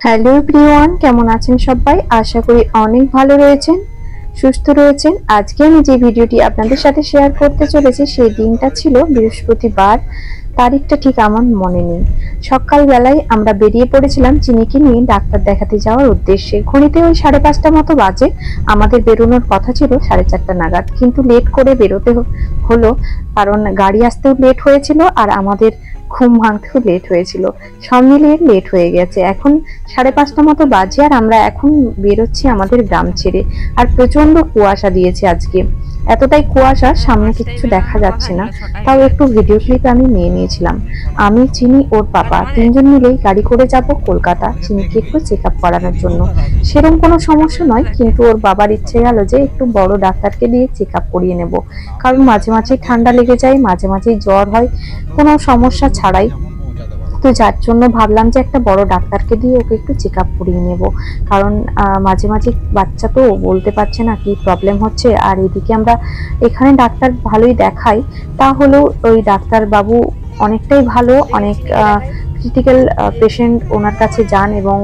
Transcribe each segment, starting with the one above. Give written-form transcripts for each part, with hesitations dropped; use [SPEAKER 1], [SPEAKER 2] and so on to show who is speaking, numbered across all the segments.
[SPEAKER 1] Hello everyone, কেমন আছেন সবাই? আশা করি অনেক ভালো রয়েছেন, সুস্থ রয়েছেন। আজকে আমি যে ভিডিওটি আপনাদের সাথে শেয়ার করতে চলেছি সেই দিনটা ছিল বৃহস্পতিবার। তারিখটা ঠিক আমার মনে নেই। সকালবেলায় আমরা বেরিয়ে পড়েছিলাম চিনিকে নিয়ে ডাক্তার দেখাতে যাওয়ার উদ্দেশ্যে। ঘড়িতে ওই 5:30 মতো বাজে। আমাদের বেরোনোর কথা ছিল 4:30 নাগাদ, কিন্তু লেট করে বেরোতে হলো, কারণ গাড়ি আসতেও লেট হয়েছিল আর আমাদের ঘুম ভাঙতেও লেট হয়েছিল। সব মিলিয়ে লেট হয়ে গেছে। এখন 5:30 মতো বাজে আর আমরা এখন বেরোচ্ছি আমাদের গ্রাম ছেড়ে। আর প্রচন্ড কুয়াশা দিয়েছে আজকে, এতটাই কুয়াশা সামনে কিছু দেখা যাচ্ছে না। তাও একটু ভিডিও ক্লিপ আমি নিয়ে নিয়েছিলাম। আমি, চিনি, ওর পাপা তিনজন মিলেই গাড়ি করে যাব কলকাতা, চিনিকে একটু চেক আপ করানোর জন্য। সেরকম কোনো সমস্যা নয়, কিন্তু ওর বাবার ইচ্ছে গেল যে একটু বড় ডাক্তারকে দিয়ে চেক আপ করিয়ে নেব, কারণ মাঝে মাঝে ঠান্ডা লেগে যায়, মাঝে মাঝে জ্বর হয়, কোনো সমস্যা ছাড়াই। তো যার জন্য ভাবলাম যে একটা বড় ডাক্তারকে দিয়ে ওকে একটু চেক আপ করিয়ে নেব, কারণ মাঝে মাঝে বাচ্চা তো বলতে পারছে না কি প্রবলেম হচ্ছে। আর এদিকে আমরা এখানে ডাক্তার ভালোই দেখাই, তাহলেও ওই ডাক্তার বাবু অনেকটাই ভালো, অনেক ক্রিটিক্যাল পেশেন্ট ওনার কাছে যান এবং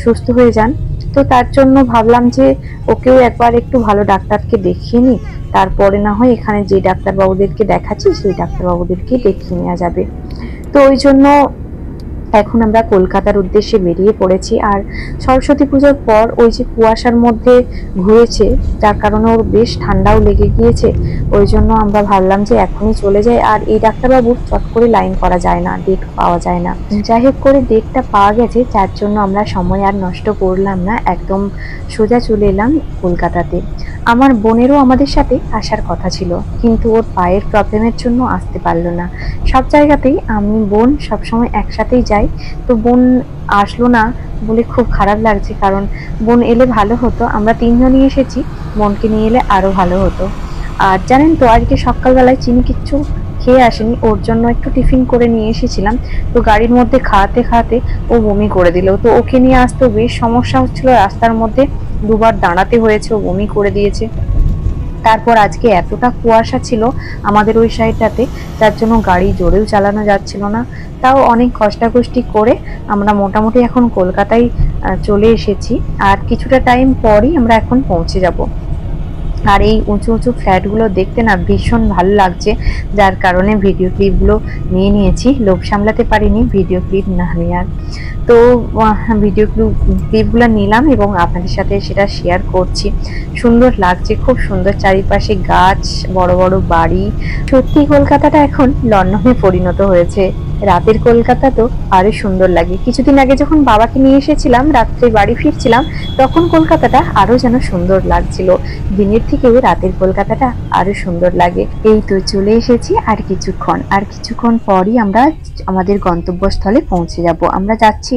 [SPEAKER 1] সুস্থ হয়ে যান। তো তার জন্য ভাবলাম যে ওকেও একবার একটু ভালো ডাক্তারকে দেখিয়ে নিই, তারপরে না হয় এখানে যে ডাক্তারবাবুদেরকে দেখাচ্ছি সেই ডাক্তারবাবুদেরকে দেখিয়ে নেওয়া যাবে। তো ওই জন্য এখন আমরা কলকাতার উদ্দেশ্যে বেরিয়ে পড়েছি। আর সরস্বতী পুজোর পর ওই যে কুয়াশার মধ্যে ঘুরেছে, যার কারণে ওর বেশ ঠান্ডাও লেগে গিয়েছে। ওই জন্য আমরা ভাবলাম যে এখনই চলে যাই। আর এই ডাক্তারবাবুর চট করে লাইন করা যায় না, ডেট পাওয়া যায় না। যাই হোক করে ডেটটা পাওয়া গেছে, যার জন্য আমরা সময় আর নষ্ট করলাম না, একদম সোজা চলে এলাম কলকাতাতে। আমার বোনেরও আমাদের সাথে আসার কথা ছিল, কিন্তু ওর পায়ের প্রবলেমের জন্য আসতে পারলো না। সব জায়গাতেই আমি বোন সবসময় একসাথেই যাই, তো বোন আসলো না বলে খুব খারাপ লাগছে, কারণ বোন এলে ভালো হতো। আমরা তিনজনই এসেছি, বোনকে নিয়ে এলে আরো ভালো হতো। আর জানেন তো, আজকে সকালবেলায় চিনি কিচ্ছু খেয়ে আসেনি, ওর জন্য একটু টিফিন করে নিয়ে এসেছিলাম। তো গাড়ির মধ্যে খাওয়াতে খাওয়াতে ও বমি করে দিল। তো ওকে নিয়ে আসতেও বেশ সমস্যা হচ্ছিল, রাস্তার মধ্যে দুবার দাঁড়াতে হয়েছে, ও বমি করে দিয়েছে। তারপর আজকে এতটা কুয়াশা ছিল আমাদের ওই সাইডটাতে, যার জন্য গাড়ি জোরেও চালানো যাচ্ছিল না। তাও অনেক কষ্টাকষ্টি করে আমরা মোটামুটি এখন কলকাতায় চলে এসেছি। আর কিছুটা টাইম পরই আমরা এখন পৌঁছে যাব। আর এই উঁচু উঁচু ফ্ল্যাটগুলো দেখতে না ভীষণ ভালো লাগছে, যার কারণে ভিডিও ক্লিপগুলো নিয়ে নিয়েছি। লোভ সামলাতে পারিনি ভিডিও ক্লিপ না নেওয়ার। তো ভিডিও ক্লিপগুলো নিলাম এবং আপনাদের সাথে সেটা শেয়ার করছি। সুন্দর লাগছে, খুব সুন্দর, চারিপাশে গাছ, বড় বড় বাড়ি। সত্যি কলকাতাটা এখন লন্ডনে পরিণত হয়েছে। রাতের কলকাতা তো আরো সুন্দর লাগে। কিছুদিন আগে যখন বাবাকে নিয়ে এসেছিলাম, রাত্রে বাড়ি ফিরছিলাম, তখন কলকাতাটা আরো যেন সুন্দর লাগছিল। দিনের থেকে রাতের কলকাতাটা আরো সুন্দর লাগে। এই তো চলে এসেছি, আর কিছুক্ষণ পরই আমরা আমাদের গন্তব্যস্থলে পৌঁছে যাব। আমরা যাচ্ছি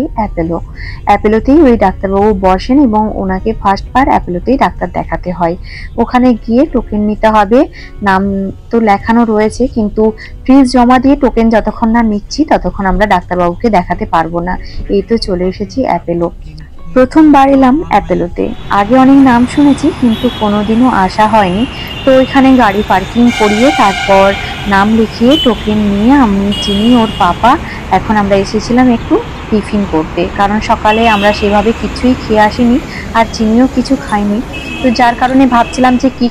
[SPEAKER 1] অ্যাপেলোতেই ওই ডাক্তারবাবু বসেন এবং ওনাকে ফার্স্টবার অ্যাপেলোতেই ডাক্তার দেখাতে হয়। ওখানে গিয়ে টোকেন নিতে হবে। নাম তো লেখানো রয়েছে, কিন্তু ফিস জমা দিয়ে টোকেন যতক্ষণ না নিচ্ছি ততক্ষণ আমরা ডাক্তারবাবুকে দেখাতে পারবো না। এই তো চলে এসেছি অ্যাপেলো। প্রথমবার এলাম অ্যাপেলোতে। আগে অনেক নাম শুনেছি, কিন্তু কোনোদিনও আসা হয়নি। তো ওইখানে গাড়ি পার্কিং করিয়ে তারপর নাম লিখিয়ে টোকেন নিয়ে আমি, চিনি, ওর পাপা এখন আমরা এসেছিলাম একটু টিফিন করতে, কারণ সকালে আমরা সেভাবে কিছুই খেয়ে আসিনি আর চিনিও কিছু খাইনি। তো যার কারণে ভাবছিলাম যে কি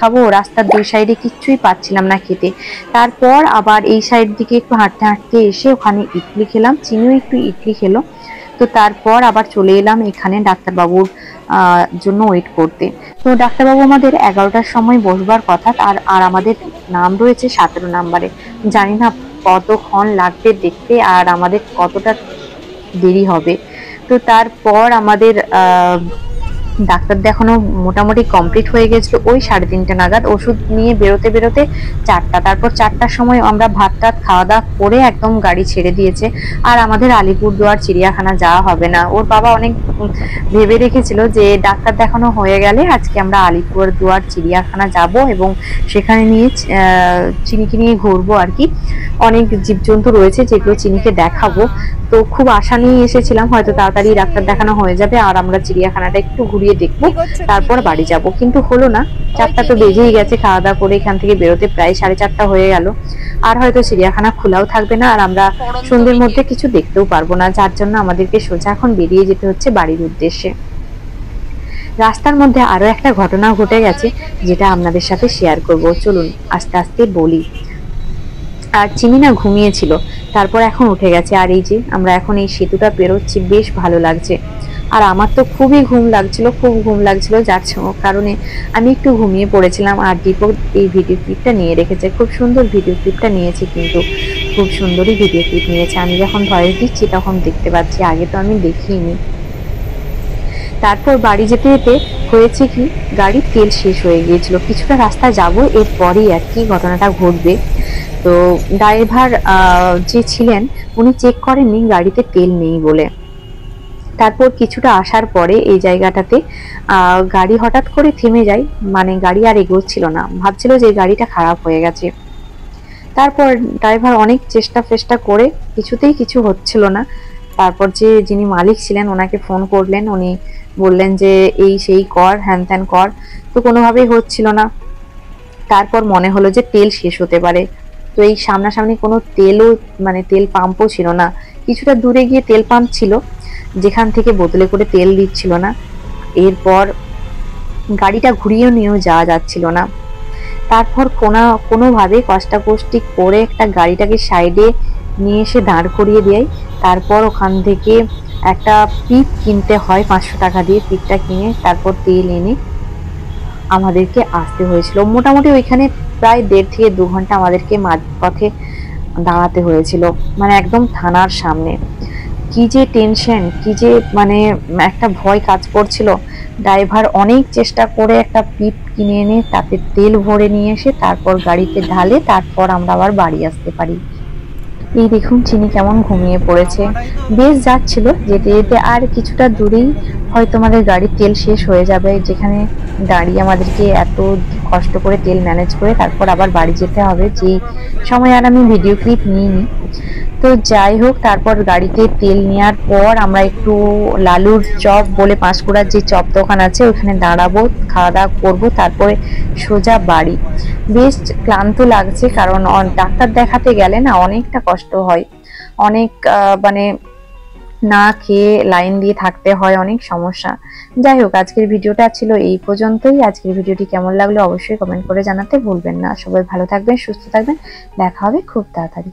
[SPEAKER 1] খাবো, রাস্তার দুই সাইডে কিচ্ছুই পাচ্ছিলাম না খেতে। তারপর আবার এই সাইড দিকে একটু হাঁটতে হাঁটতে এসে ওখানে ইডলি খেলাম, চিনিও একটু ইডলি খেলো। তো তারপর আবার চলে এলাম এখানে ডাক্তারবাবুর জন্য ওয়েট করতে। তো ডাক্তারবাবু আমাদের 11টার সময় বসবার কথা, আর আমাদের নাম রয়েছে 17 নাম্বারে। জানি না কতক্ষণ লাগবে দেখতে আর আমাদের কতটা দেরি হবে। তো তারপর আমাদের ডাক্তার দেখানো মোটামুটি কমপ্লিট হয়ে গেছিল ওই 3:30 নাগাদ। ওষুধ নিয়ে বেরোতে বেরোতে 4টা, তারপর 4টার সময় আমরা ভাত টাত খাওয়া দাওয়া করে একদম গাড়ি ছেড়ে দিয়েছে। আর আমাদের আলিপুরদুয়ার চিড়িয়াখানা যাওয়া হবে না। ওর বাবা অনেক ভেবে রেখেছিল যে ডাক্তার দেখানো হয়ে গেলে আজকে আমরা আলিপুরদুয়ার চিড়িয়াখানা যাব এবং সেখানে নিয়ে চিনিকে নিয়ে ঘুরবো আর কি। অনেক জীবজন্তু রয়েছে যেগুলো চিনিকে দেখাবো। তো খুব আশা নিয়ে এসেছিলাম হয়তো তাড়াতাড়ি ডাক্তার দেখানো হয়ে যাবে আর আমরা চিড়িয়াখানাটা একটু ঘুরিয়ে ঘুরিয়ে দেখবো, তারপর বাড়ি যাব। কিন্তু হলো না, 4টা তো বেজেই গেছে। খাওয়া দাওয়া করে এখান থেকে বেরোতে প্রায় 4:30 হয়ে গেল। আর হয়তো চিড়িয়াখানা খোলাও থাকবে না, আর আমরা সন্ধ্যের মধ্যে কিছু দেখতেও পারবো না, যার জন্য আমাদেরকে সোজা এখন বেরিয়ে যেতে হচ্ছে বাড়ির উদ্দেশ্যে। রাস্তার মধ্যে আরো একটা ঘটনা ঘটে গেছে, যেটা আপনাদের সাথে শেয়ার করব। চলুন আস্তে আস্তে বলি। আর চিনি না ঘুমিয়েছিল, তারপর এখন উঠে গেছে। আর এই যে আমরা এখন এই সেতুটা পেরোচ্ছি, বেশ ভালো লাগছে। আর আমার তো খুবই ঘুম লাগছিল, খুব ঘুম লাগছিল, যার কারণে আমি একটু ঘুমিয়ে পড়েছিলাম। আর দীপক এই ভিডিও ক্লিপটা নিয়ে রেখেছে, খুব সুন্দর ভিডিও ক্লিপটা নিয়েছে, কিন্তু খুব সুন্দরই ভিডিও ক্লিপ নিয়েছে। আমি যখন ভয়েস দিচ্ছি তখন দেখতে পাচ্ছি, আগে তো আমি দেখিনি। তারপর বাড়ি যেতে যেতে হয়েছে কি, গাড়ির তেল শেষ হয়ে গিয়েছিল। কিছুটা রাস্তা যাব, এরপরেই আর কি ঘটনাটা ঘটবে। তো ড্রাইভার যে ছিলেন উনি চেক করেননি গাড়িতে তেল নেই বলে। তারপর কিছুটা আসার পরে এই জায়গাটাতে গাড়ি হঠাৎ করে থেমে যায়, মানে গাড়ি আর এগোচ্ছিল না, ভাবছিল যে গাড়িটা খারাপ হয়ে গেছে। তারপর ড্রাইভার অনেক চেষ্টা করে কিছুতেই কিছু হচ্ছিল না। তারপর যিনি মালিক ছিলেন ওনাকে ফোন করলেন, উনি বললেন যে এই সেই কর, হ্যান ত্যান কর, তো কোনোভাবেই হচ্ছিল না। তারপর মনে হলো যে তেল শেষ হতে পারে। তো এই সামনাসামনি কোনো তেলও, মানে তেল পাম্পও ছিল না। কিছুটা দূরে গিয়ে তেল পাম্প ছিল, যেখান থেকে বোতলে করে তেল দিচ্ছিল না। এরপর গাড়িটা ঘুরিয়ে নিয়েও যাওয়া যাচ্ছিল না। তারপর কোনোভাবে কষ্টাকষ্টি করে একটা গাড়িটাকে সাইডে নিয়ে এসে দাঁড় করিয়ে দেয়। তারপর ওখান থেকে একটা পিপ কিনতে হয় 500 টাকা দিয়ে। পিপটা কিনে তারপর তেল এনে আমাদেরকে আসতে হয়েছিল। মোটামুটি ওইখানে প্রায় 1.5 থেকে 2 ঘন্টা আমাদেরকে মাঝপথে দাঁড়াতে হয়েছিল, মানে একদম থানার সামনে। কি যে টেনশন, কি যে মানে একটা ভয় কাজ করছিল। ড্রাইভার অনেক চেষ্টা করে একটা পিপ কিনে এনে তাতে তেল ভরে নিয়ে এসে তারপর গাড়িতে ঢালে, তারপর আমরা আবার বাড়ি আসতে পারি। এই দেখুন চিনি কেমন ঘুমিয়ে পড়েছে। বেশ যাচ্ছিল, যেতে যেতে আর কিছুটা দূরেই হয়তো আমাদের গাড়ির তেল শেষ হয়ে যাবে, যেখানে দাঁড়িয়ে আমাদেরকে এত কষ্ট করে তেল ম্যানেজ করে তারপর আবার বাড়ি যেতে হবে, যে সময় আর আমি ভিডিও ক্লিপ নিইনি। তো যাই হোক, তারপর গাড়িতে তেল নেওয়ার পর আমরা একটু লালুর চপ বলে পাঁশকুড়ার যে চপ দোকান আছে ওখানে দাঁড়াবো, খাওয়া দাওয়া করবো, তারপরে সোজা বাড়ি। বেশ ক্লান্ত লাগছে, কারণ ডাক্তার দেখাতে গেলে না অনেকটা কষ্ট হয়, অনেক মানে না খেয়ে লাইন দিয়ে থাকতে হয়, অনেক সমস্যা। যাই হোক, আজকের ভিডিওটা ছিল এই পর্যন্তই। আজকের ভিডিওটি কেমন লাগলো অবশ্যই কমেন্ট করে জানাতে ভুলবেন না। সবাই ভালো থাকবেন, সুস্থ থাকবেন, দেখা হবে খুব তাড়াতাড়ি।